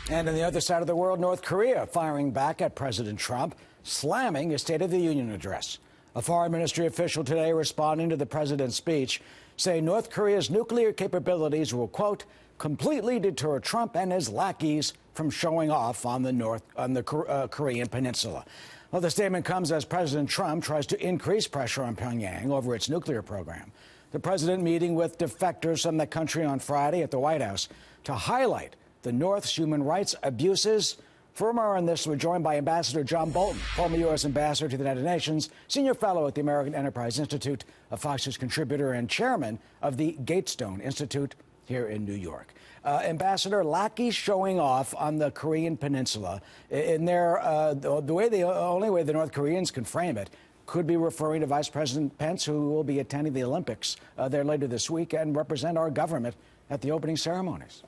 And on the other side of the world, North Korea firing back at President Trump, slamming his State of the Union address. A foreign ministry official today responding to the president's speech, saying North Korea's nuclear capabilities will, quote, completely deter Trump and his lackeys from showing off on the Korean peninsula. Well, the statement comes as President Trump tries to increase pressure on Pyongyang over its nuclear program. The president meeting with defectors from the country on Friday at the White House to highlight the North's human rights abuses. For more on this, we're joined by Ambassador John Bolton, former U.S. ambassador to the United Nations, senior fellow at the American Enterprise Institute, a Fox News contributor and chairman of the Gatestone Institute here in New York. Ambassador, lackeys showing off on the Korean peninsula. In their, the only way the North Koreans can frame it could be referring to Vice President Pence, who will be attending the Olympics there later this week and represent our government at the opening ceremonies.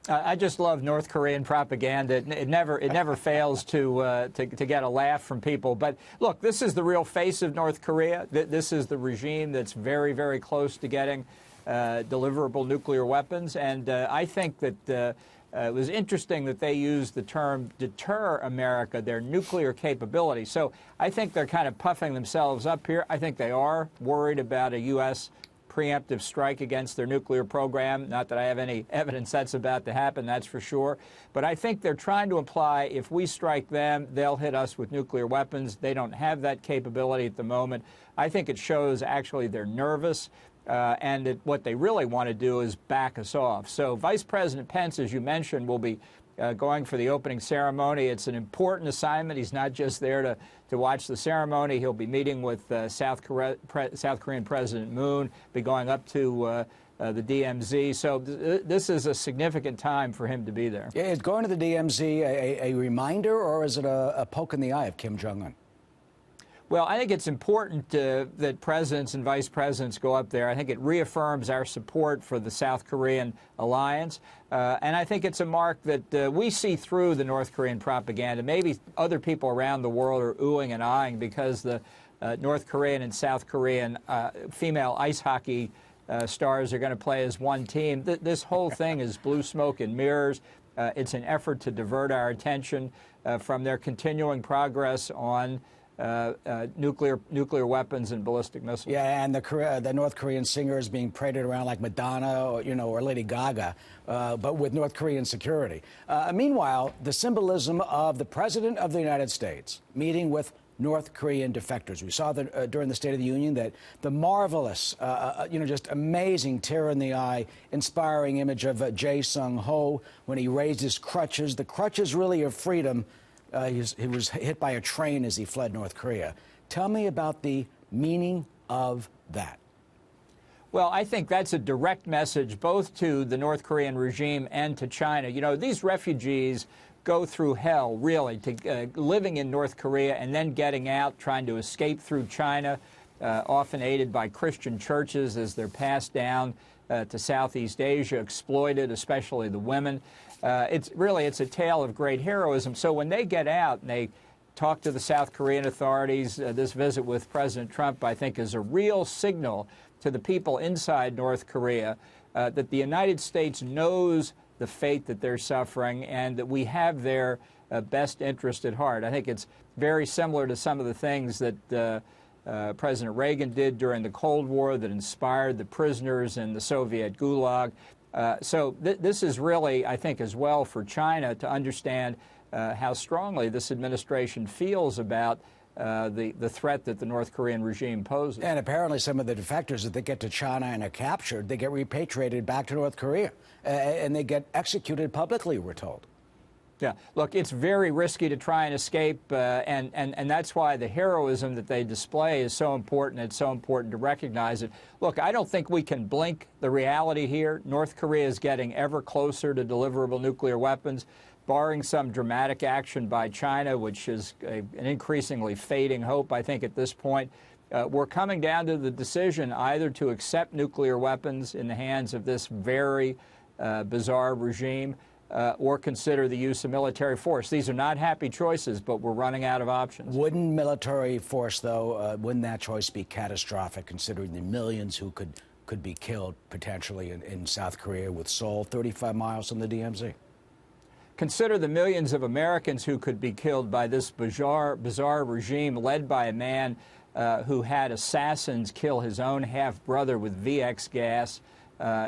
I just love North Korean propaganda. It never fails to get a laugh from people. But look, this is the real face of North Korea. This is the regime that's very, very close to getting deliverable nuclear weapons. And I think that it was interesting that they used the term deter America, their nuclear capability. So I think they're kind of puffing themselves up here. I think they are worried about a U.S. preemptive strike against their nuclear program. Not that I have any evidence that's about to happen, that's for sure. But I think they're trying to imply if we strike them, they'll hit us with nuclear weapons. They don't have that capability at the moment. I think it shows actually they're nervous. And that what they really want to do is back us off. So Vice President Pence, as you mentioned, will be going for the opening ceremony. It's an important assignment. He's not just there to watch the ceremony. He'll be meeting with South Korean President Moon, be going up to the DMZ. So this is a significant time for him to be there. Is going to the DMZ a reminder, or is it a poke in the eye of Kim Jong-un? Well, I think it's important that presidents and vice presidents go up there. I think it reaffirms our support for the South Korean alliance. And I think it's a mark that we see through the North Korean propaganda. Maybe other people around the world are oohing and eyeing because the North Korean and South Korean female ice hockey stars are going to play as one team. This whole thing is blue smoke and mirrors. It's an effort to divert our attention from their continuing progress on nuclear weapons and ballistic missiles. Yeah, and the North Korean singer is being paraded around like Madonna or Lady Gaga, but with North Korean security. Meanwhile, the symbolism of the President of the United States meeting with North Korean defectors. We saw that during the State of the Union that the marvelous, just amazing, tear-in-the-eye, inspiring image of Jae Sung-ho when he raised his crutches, the crutches really of freedom. He was hit by a train as he fled North Korea. Tell me about the meaning of that. Well, I think that's a direct message both to the North Korean regime and to China. You know, these refugees go through hell, really, to living in North Korea and then getting out, trying to escape through China, often aided by Christian churches as they're passed down to Southeast Asia, exploited, especially the women. It's a tale of great heroism. So when they get out and they talk to the South Korean authorities, this visit with President Trump, I think, is a real signal to the people inside North Korea that the United States knows the fate that they're suffering and that we have their best interest at heart. I think it's very similar to some of the things that President Reagan did during the Cold War that inspired the prisoners in the Soviet Gulag. So this is really, I think, as well for China to understand how strongly this administration feels about the threat that the North Korean regime poses. And apparently some of the defectors, if they get to China and are captured, they get repatriated back to North Korea. And they get executed publicly, we're told. Yeah, look, it's very risky to try and escape, and that's why the heroism that they display is so important. It's so important to recognize it. Look, I don't think we can blink the reality here. North Korea is getting ever closer to deliverable nuclear weapons, barring some dramatic action by China, which is an increasingly fading hope, I think, at this point. We're coming down to the decision either to accept nuclear weapons in the hands of this very bizarre regime, or consider the use of military force. These are not happy choices, but we're running out of options. Wouldn't military force, though, wouldn't that choice be catastrophic, considering the millions who could be killed potentially in South Korea, with Seoul 35 miles from the DMZ? consider the millions of Americans who could be killed by this bizarre regime led by a man who had assassins kill his own half-brother with VX gas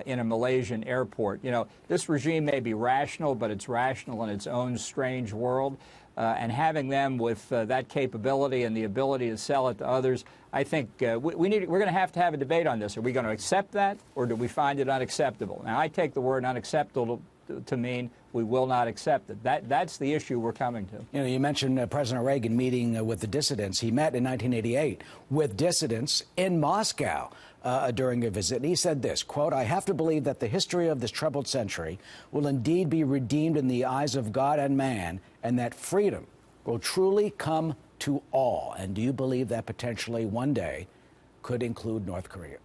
in a Malaysian airport. You know, this regime may be rational, but it's rational in its own strange world. And having them with that capability and the ability to sell it to others, I think we're going to have a debate on this. Are we going to accept that, or do we find it unacceptable? Now, I take the word unacceptable to mean we will not accept it. That's the issue we're coming to. You know, you mentioned President Reagan meeting with the dissidents. He met in 1988 with dissidents in Moscow during a visit. And he said this, quote, "I have to believe that the history of this troubled century will indeed be redeemed in the eyes of God and man, and that freedom will truly come to all." And do you believe that potentially one day could include North Korea?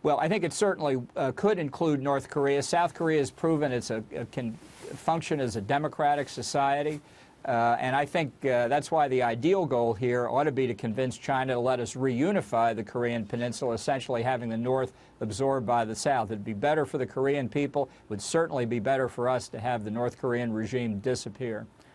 Well, I think it certainly could include North Korea. South Korea has proven it can function as a democratic society. And I think that's why the ideal goal here ought to be to convince China to let us reunify the Korean peninsula, essentially having the North absorbed by the South. It'd be better for the Korean people. It would certainly be better for us to have the North Korean regime disappear.